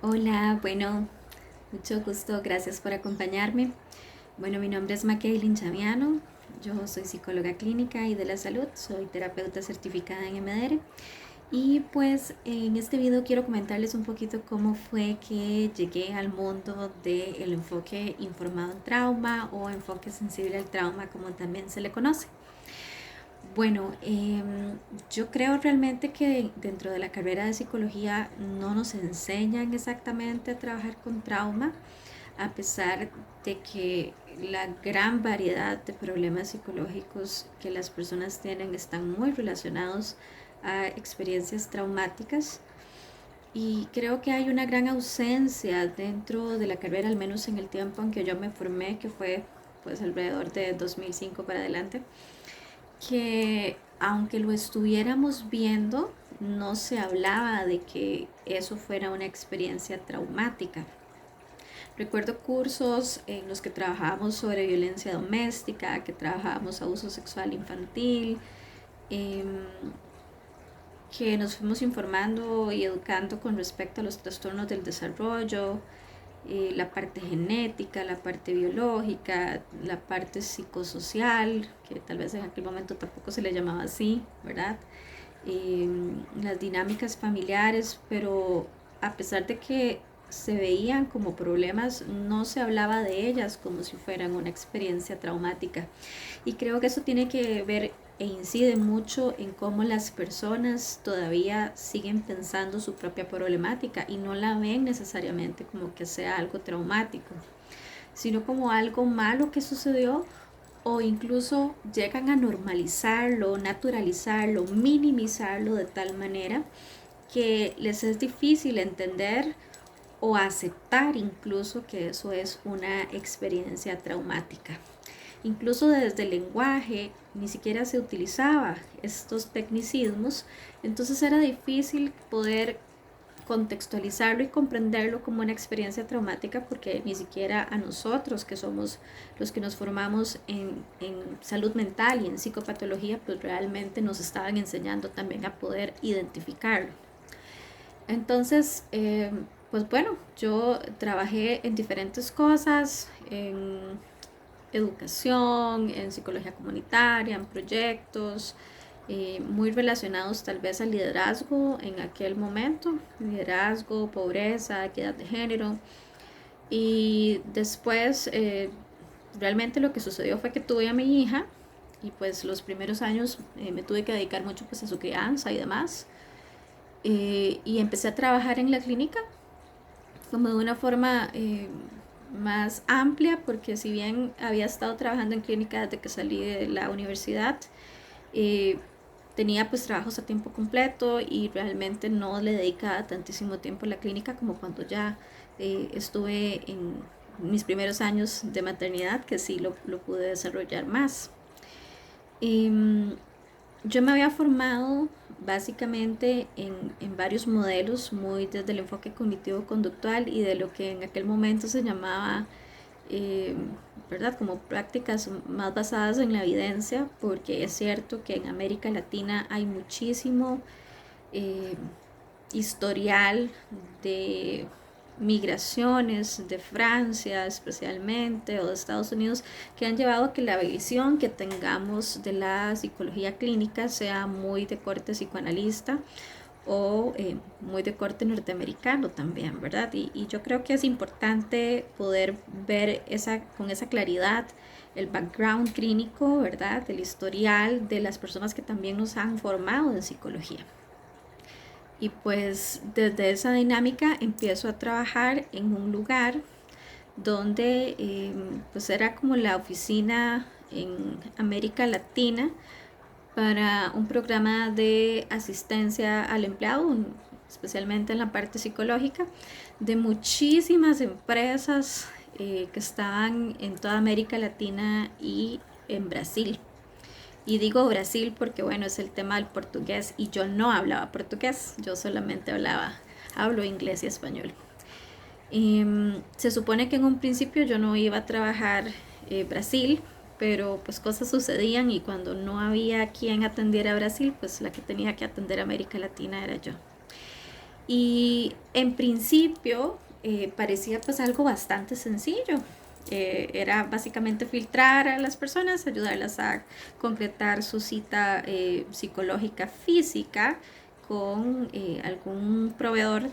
Hola, bueno, mucho gusto, gracias por acompañarme. Bueno, mi nombre es Makeilin Chaviano, yo soy psicóloga clínica y de la salud, soy terapeuta certificada en MDR y pues en este video quiero comentarles un poquito cómo fue que llegué al mundo del enfoque informado en trauma o enfoque sensible al trauma como también se le conoce. Bueno, yo creo realmente que dentro de la carrera de psicología no nos enseñan exactamente a trabajar con trauma, a pesar de que la gran variedad de problemas psicológicos que las personas tienen están muy relacionados a experiencias traumáticas. Y creo que hay una gran ausencia dentro de la carrera, al menos en el tiempo en que yo me formé, que fue pues alrededor de 2005 para adelante, que aunque lo estuviéramos viendo, no se hablaba de que eso fuera una experiencia traumática. Recuerdo cursos en los que trabajábamos sobre violencia doméstica, que trabajábamos abuso sexual infantil, eh, que nos fuimos informando y educando con respecto a los trastornos del desarrollo, la parte genética, la parte biológica, la parte psicosocial, que tal vez en aquel momento tampoco se le llamaba así, ¿verdad? Eh, las dinámicas familiares, pero a pesar de que se veían como problemas, no se hablaba de ellas como si fueran una experiencia traumática. Y creo que eso tiene que ver e incide mucho en cómo las personas todavía siguen pensando su propia problemática y no la ven necesariamente como que sea algo traumático, sino como algo malo que sucedió o incluso llegan a normalizarlo, naturalizarlo, minimizarlo de tal manera que les es difícil entender o aceptar incluso que eso es una experiencia traumática. Incluso desde el lenguaje ni siquiera se utilizaba estos tecnicismos, entonces era difícil poder contextualizarlo y comprenderlo como una experiencia traumática porque ni siquiera a nosotros que somos los que nos formamos en salud mental y en psicopatología pues realmente nos estaban enseñando también a poder identificarlo. Entonces, pues bueno, yo trabajé en diferentes cosas, en educación, en psicología comunitaria, en proyectos muy relacionados tal vez al liderazgo en aquel momento, liderazgo, pobreza, equidad de género. Y después realmente lo que sucedió fue que tuve a mi hija y pues los primeros años me tuve que dedicar mucho pues a su crianza y demás. Y empecé a trabajar en la clínica como de una forma más amplia, porque si bien había estado trabajando en clínica desde que salí de la universidad, eh, tenía pues trabajos a tiempo completo y realmente no le dedicaba tantísimo tiempo a la clínica como cuando ya estuve en mis primeros años de maternidad, que sí lo pude desarrollar más. Eh, yo me había formado básicamente en varios modelos, muy desde el enfoque cognitivo-conductual y de lo que en aquel momento se llamaba, eh, ¿verdad? Como prácticas más basadas en la evidencia, porque es cierto que en América Latina hay muchísimo eh, historial de migraciones de Francia especialmente o de Estados Unidos que han llevado a que la visión que tengamos de la psicología clínica sea muy de corte psicoanalista o muy de corte norteamericano también, ¿verdad? Y yo creo que es importante poder ver con esa claridad el background clínico, ¿verdad? El historial de las personas que también nos han formado en psicología. Y pues desde esa dinámica empiezo a trabajar en un lugar donde pues era como la oficina en América Latina para un programa de asistencia al empleado, especialmente en la parte psicológica, de muchísimas empresas que estaban en toda América Latina y en Brasil. Y digo Brasil porque, bueno, es el tema del portugués y yo no hablaba portugués, yo solamente hablo inglés y español. Se supone que en un principio yo no iba a trabajar Brasil, pero pues cosas sucedían y cuando no había quien atendiera a Brasil, pues la que tenía que atender a América Latina era yo. Y en principio parecía pues algo bastante sencillo. Era básicamente filtrar a las personas, ayudarlas a concretar su cita psicológica física con algún proveedor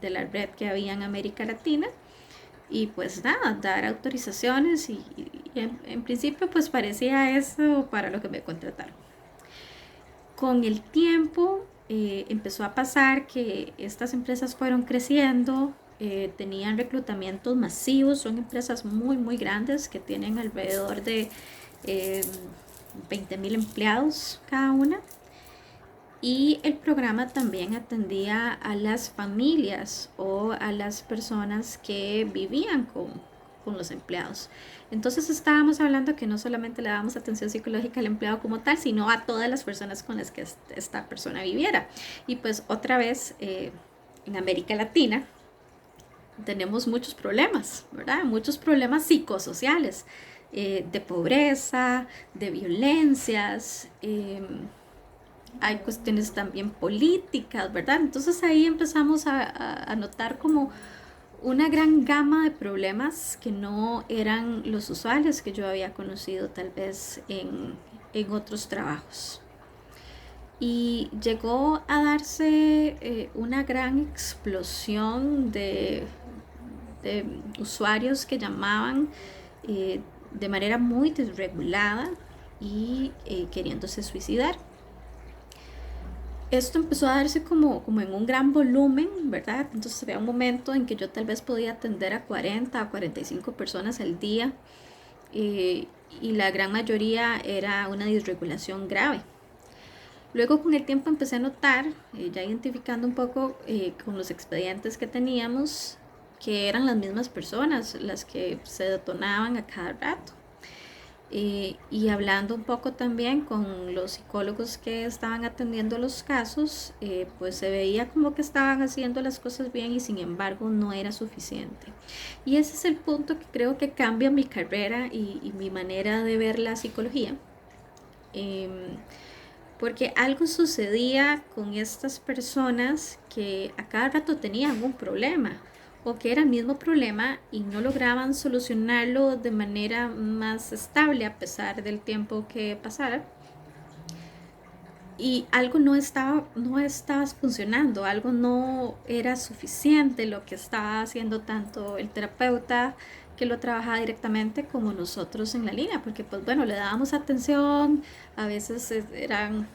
de la red que había en América Latina y pues nada, dar autorizaciones y en principio pues parecía eso para lo que me contrataron. Con el tiempo empezó a pasar que estas empresas fueron creciendo, tenían reclutamientos masivos, son empresas muy grandes que tienen alrededor de eh, 20,000 empleados cada una. Y el programa también atendía a las familias o a las personas que vivían con los empleados. Entonces estábamos hablando que no solamente le dábamos atención psicológica al empleado como tal, sino a todas las personas con las que esta persona viviera. Y pues otra vez, en América Latina tenemos muchos problemas, ¿verdad? Muchos problemas psicosociales, de pobreza, de violencias. Hay cuestiones también políticas, ¿verdad? Entonces ahí empezamos a notar como una gran gama de problemas que no eran los usuales que yo había conocido tal vez en otros trabajos. Y llegó a darse una gran explosión de usuarios que llamaban de manera muy desregulada y queriéndose suicidar. Esto empezó a darse como en un gran volumen, ¿verdad? Entonces había un momento en que yo tal vez podía atender a 40 a 45 personas al día y la gran mayoría era una disregulación grave. Luego con el tiempo empecé a notar, ya identificando un poco con los expedientes que teníamos, que eran las mismas personas las que se detonaban a cada rato. Y hablando un poco también con los psicólogos que estaban atendiendo los casos, pues se veía como que estaban haciendo las cosas bien y sin embargo no era suficiente. Y ese es el punto que creo que cambia mi carrera y mi manera de ver la psicología. Porque algo sucedía con estas personas que a cada rato tenían un problema o que era el mismo problema y no lograban solucionarlo de manera más estable a pesar del tiempo que pasara. Y algo no estaba funcionando, algo no era suficiente lo que estaba haciendo tanto el terapeuta que lo trabajaba directamente como nosotros en la línea, porque pues bueno, le dábamos atención, a veces eran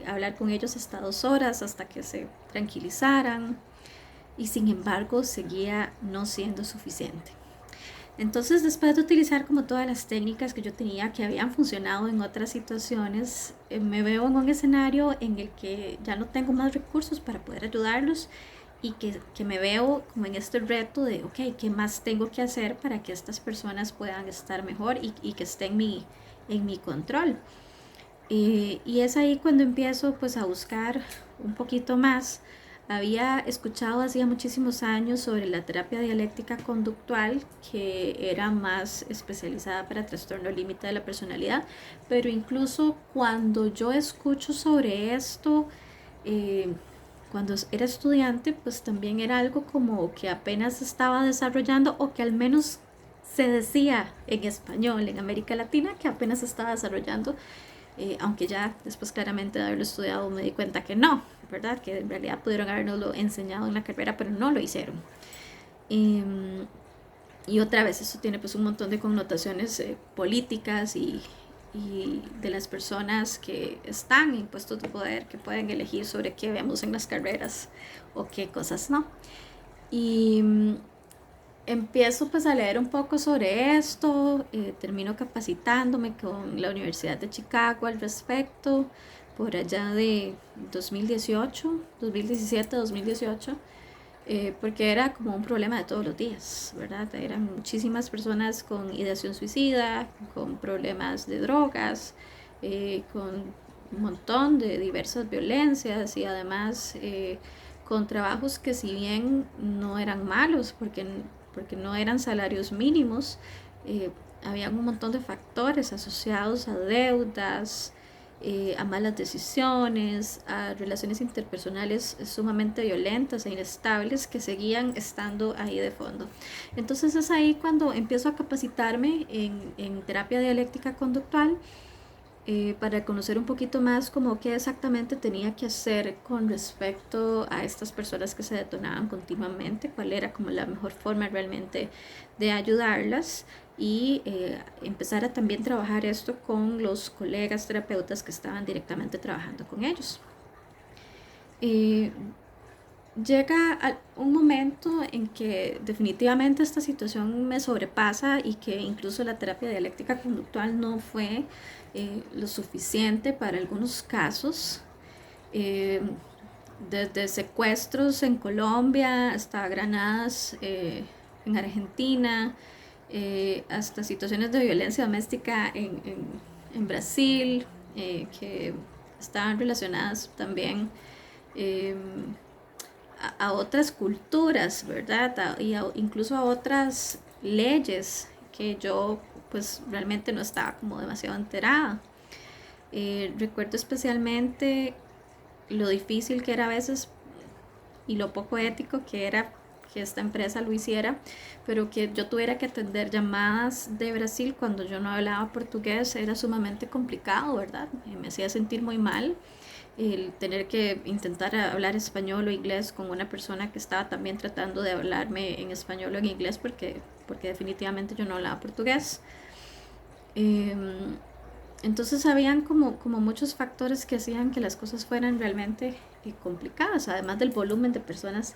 hablar con ellos hasta 2 horas hasta que se tranquilizaran y sin embargo seguía no siendo suficiente. Entonces, después de utilizar como todas las técnicas que yo tenía que habían funcionado en otras situaciones, me veo en un escenario en el que ya no tengo más recursos para poder ayudarlos y que me veo como en este reto de, ok, ¿qué más tengo que hacer para que estas personas puedan estar mejor y que esté en mi control? Y es ahí cuando empiezo pues a buscar un poquito más. Había escuchado hacía muchísimos años sobre la terapia dialéctica conductual, que era más especializada para trastorno límite de la personalidad, pero incluso cuando yo escucho sobre esto, eh, cuando era estudiante, pues también era algo como que apenas estaba desarrollando o que al menos se decía en español en América Latina que apenas estaba desarrollando, aunque ya después claramente de haberlo estudiado me di cuenta que no, ¿verdad? Que en realidad pudieron habernoslo enseñado en la carrera, pero no lo hicieron. Y otra vez, eso tiene pues un montón de connotaciones políticas y de las personas que están en puestos de poder, que pueden elegir sobre qué vemos en las carreras o qué cosas no. Y empiezo pues a leer un poco sobre esto, termino capacitándome con la Universidad de Chicago al respecto, por allá de 2018, 2017, 2018, porque era como un problema de todos los días, ¿verdad? Eran muchísimas personas con ideación suicida, con problemas de drogas, con un montón de diversas violencias y además con trabajos que si bien no eran malos, porque no eran salarios mínimos, había un montón de factores asociados a deudas a malas decisiones, a relaciones interpersonales sumamente violentas e inestables que seguían estando ahí de fondo. Entonces es ahí cuando empiezo a capacitarme en terapia dialéctica conductual, para conocer un poquito más como qué exactamente tenía que hacer con respecto a estas personas que se detonaban continuamente, cuál era como la mejor forma realmente de ayudarlas, y empezar a también trabajar esto con los colegas terapeutas que estaban directamente trabajando con ellos. Eh, Llega un momento en que definitivamente esta situación me sobrepasa y que incluso la terapia dialéctica conductual no fue lo suficiente para algunos casos. Eh, Desde secuestros en Colombia hasta granadas en Argentina, hasta situaciones de violencia doméstica en Brasil, que estaban relacionadas también eh, a otras culturas, ¿verdad? Incluso a otras leyes que yo pues realmente no estaba como demasiado enterada. Recuerdo especialmente lo difícil que era a veces y lo poco ético que era que esta empresa lo hiciera, pero que yo tuviera que atender llamadas de Brasil cuando yo no hablaba portugués era sumamente complicado, ¿verdad? Me hacía sentir muy mal el tener que intentar hablar español o inglés con una persona que estaba también tratando de hablarme en español o en inglés porque definitivamente yo no hablaba portugués. Eh, entonces habían como muchos factores que hacían que las cosas fueran realmente complicadas, además del volumen de personas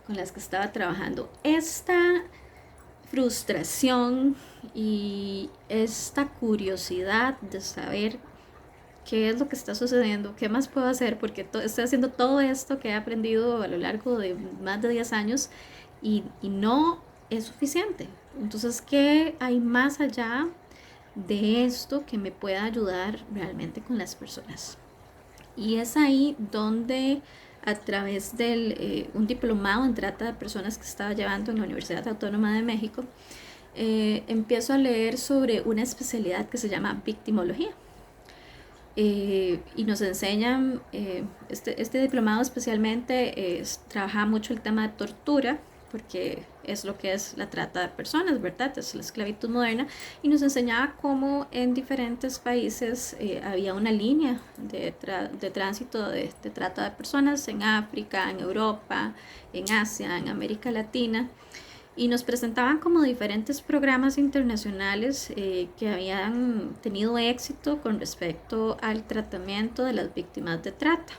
con las que estaba trabajando. Esta frustración y esta curiosidad de saber qué es lo que está sucediendo, qué más puedo hacer, porque estoy haciendo todo esto que he aprendido a lo largo de más de 10 años y no es suficiente. Entonces, ¿qué hay más allá de esto que me pueda ayudar realmente con las personas? Y es ahí donde a través de un diplomado en trata de personas que estaba llevando en la Universidad Autónoma de México, empiezo a leer sobre una especialidad que se llama victimología. Y nos enseñan, este diplomado especialmente trabaja mucho el tema de tortura, porque es lo que es la trata de personas, ¿verdad? Es la esclavitud moderna, y nos enseñaba cómo en diferentes países había una línea de tránsito de trata de personas en África, en Europa, en Asia, en América Latina, y nos presentaban como diferentes programas internacionales que habían tenido éxito con respecto al tratamiento de las víctimas de trata.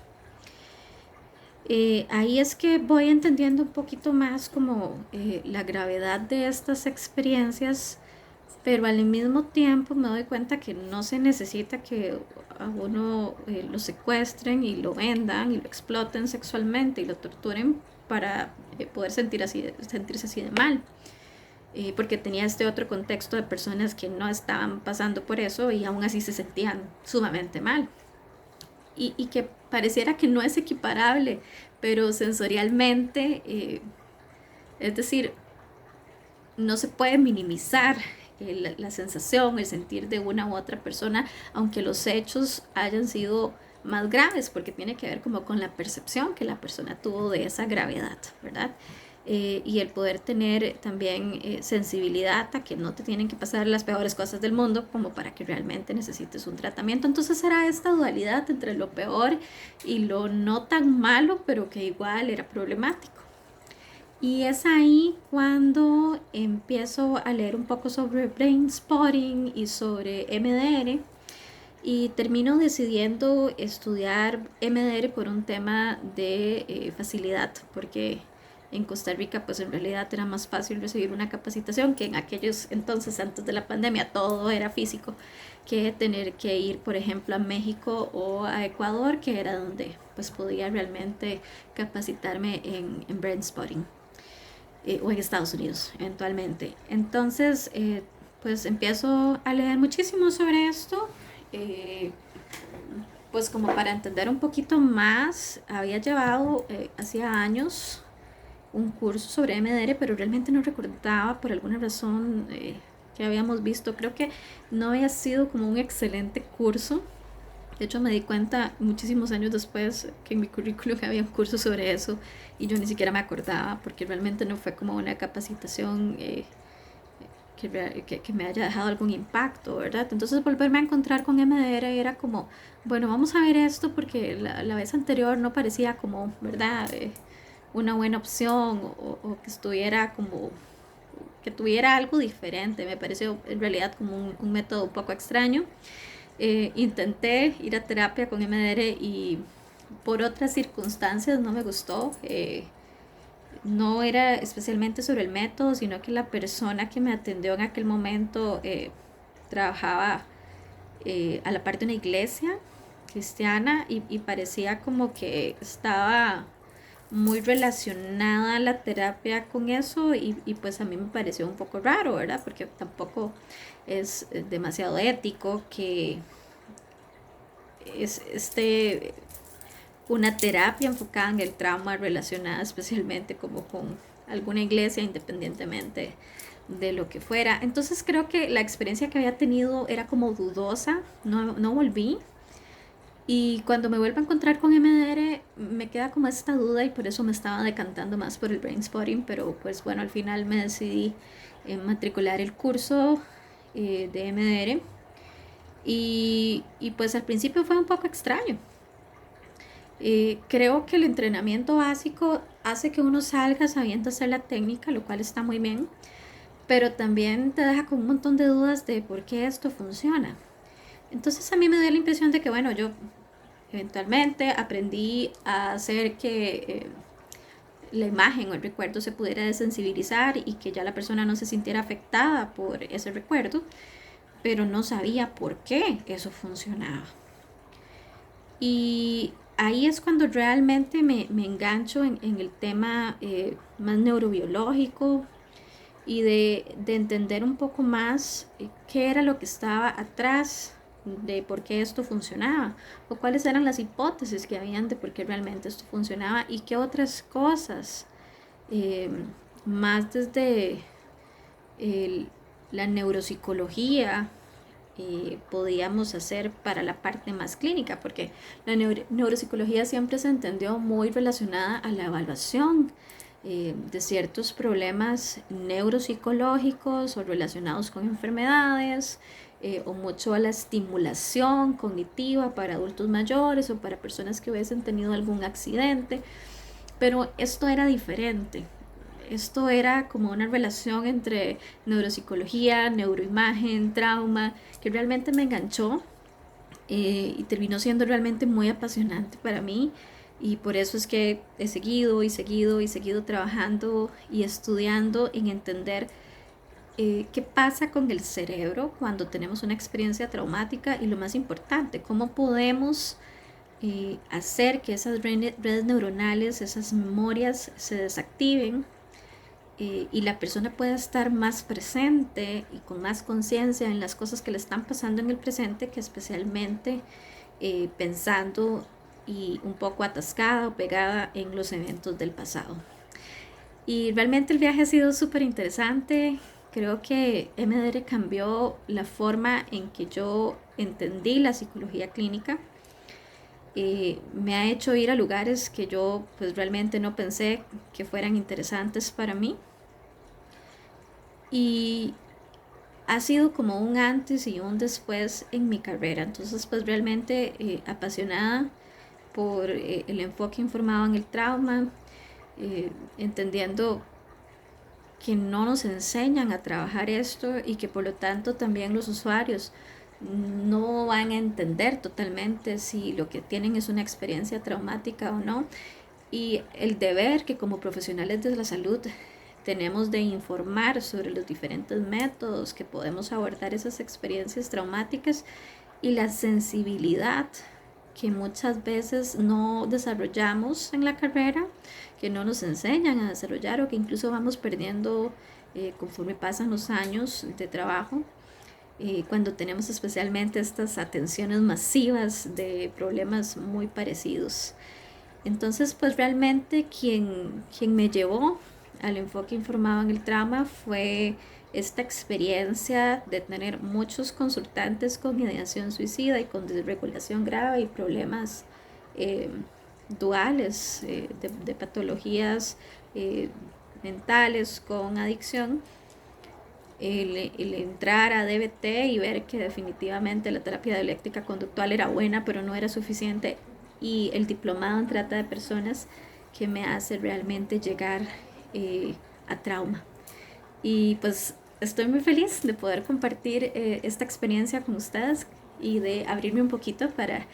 Ahí es que voy entendiendo un poquito más como la gravedad de estas experiencias, pero al mismo tiempo me doy cuenta que no se necesita que a uno lo secuestren y lo vendan y lo exploten sexualmente y lo torturen para poder sentirse así de mal. Porque tenía este otro contexto de personas que no estaban pasando por eso y aún así se sentían sumamente mal. Y que pareciera que no es equiparable, pero sensorialmente, es decir, no se puede minimizar la sensación, el sentir de una u otra persona, aunque los hechos hayan sido más graves, porque tiene que ver como con la percepción que la persona tuvo de esa gravedad, ¿verdad? Y el poder tener también sensibilidad a que no te tienen que pasar las peores cosas del mundo como para que realmente necesites un tratamiento. Entonces era esta dualidad entre lo peor y lo no tan malo, pero que igual era problemático. Y es ahí cuando empiezo a leer un poco sobre brain spotting y sobre MDR, y termino decidiendo estudiar MDR por un tema de facilidad, porque en Costa Rica pues en realidad era más fácil recibir una capacitación que en aquellos entonces antes de la pandemia todo era físico, que tener que ir por ejemplo a México o a Ecuador, que era donde pues podía realmente capacitarme en brain spotting, o en Estados Unidos eventualmente. Entonces, pues empiezo a leer muchísimo sobre esto, eh, pues como para entender un poquito más. Había llevado hacía años un curso sobre MDR, pero realmente no recordaba por alguna razón que habíamos visto. Creo que no había sido como un excelente curso, De hecho, me di cuenta muchísimos años después que en mi currículum había un curso sobre eso y yo ni siquiera me acordaba porque realmente no fue como una capacitación que me haya dejado algún impacto, ¿verdad? Entonces volverme a encontrar con MDR era como, bueno, vamos a ver esto porque la vez anterior no parecía como, ¿verdad? Una buena opción o que estuviera como, que tuviera algo diferente. Me pareció en realidad como un método un poco extraño. Intenté ir a terapia con MDR y por otras circunstancias no me gustó. No era especialmente sobre el método, sino que la persona que me atendió en aquel momento trabajaba a la par de una iglesia cristiana y parecía como que estaba muy relacionada la terapia con eso y pues a mí me pareció un poco raro, ¿verdad? Porque tampoco es demasiado ético que es una terapia enfocada en el trauma relacionada especialmente como con alguna iglesia independientemente de lo que fuera. Entonces creo que la experiencia que había tenido era como dudosa, no volví. Y cuando me vuelvo a encontrar con MDR me queda como esta duda y por eso me estaba decantando más por el brain spotting, pero pues bueno, al final me decidí matricular el curso de MDR y pues al principio fue un poco extraño. Creo que el entrenamiento básico hace que uno salga sabiendo hacer la técnica, lo cual está muy bien, pero también te deja con un montón de dudas de por qué esto funciona. Entonces a mí me dio la impresión de que, bueno, yo eventualmente aprendí a hacer que la imagen o el recuerdo se pudiera desensibilizar y que ya la persona no se sintiera afectada por ese recuerdo, pero no sabía por qué eso funcionaba. Y ahí es cuando realmente me engancho en el tema más neurobiológico y de entender un poco más qué era lo que estaba atrás de por qué esto funcionaba o cuáles eran las hipótesis que habían de por qué realmente esto funcionaba y qué otras cosas eh, más desde el, la neuropsicología podíamos hacer para la parte más clínica, porque la neuropsicología siempre se entendió muy relacionada a la evaluación de ciertos problemas neuropsicológicos o relacionados con enfermedades, o mucho a la estimulación cognitiva para adultos mayores o para personas que hubiesen tenido algún accidente, pero esto era diferente. Esto era como una relación entre neuropsicología, neuroimagen, trauma, que realmente me enganchó y terminó siendo realmente muy apasionante para mí. Y por eso es que he seguido y seguido y seguido trabajando y estudiando en entender qué pasa con el cerebro cuando tenemos una experiencia traumática y lo más importante, cómo podemos hacer que esas redes neuronales, esas memorias se desactiven y la persona pueda estar más presente y con más conciencia en las cosas que le están pasando en el presente que especialmente pensando y un poco atascada o pegada en los eventos del pasado. Y realmente el viaje ha sido súper interesante. Creo que MDR cambió la forma en que yo entendí la psicología clínica. Me ha hecho ir a lugares que yo pues realmente no pensé que fueran interesantes para mí. Y ha sido como un antes y un después en mi carrera. Entonces, pues realmente apasionada por el enfoque informado en el trauma, entendiendo que no nos enseñan a trabajar esto y que por lo tanto también los usuarios no van a entender totalmente si lo que tienen es una experiencia traumática o no. Y el deber que como profesionales de la salud tenemos de informar sobre los diferentes métodos que podemos abordar esas experiencias traumáticas y la sensibilidad que muchas veces no desarrollamos en la carrera, que no nos enseñan a desarrollar o que incluso vamos perdiendo conforme pasan los años de trabajo, cuando tenemos especialmente estas atenciones masivas de problemas muy parecidos. Entonces, pues realmente quien me llevó al enfoque informado en el trauma fue esta experiencia de tener muchos consultantes con ideación suicida y con desregulación grave y problemas eh, duales de patologías mentales con adicción. El entrar a DBT y ver que definitivamente la terapia dialéctica conductual era buena, pero no era suficiente, y el diplomado en trata de personas, que me hace realmente llegar a trauma. Y pues estoy muy feliz de poder compartir esta experiencia con ustedes y de abrirme un poquito para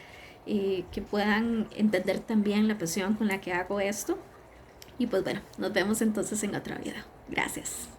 que puedan entender también la pasión con la que hago esto. Y pues bueno, nos vemos entonces en otro video. Gracias.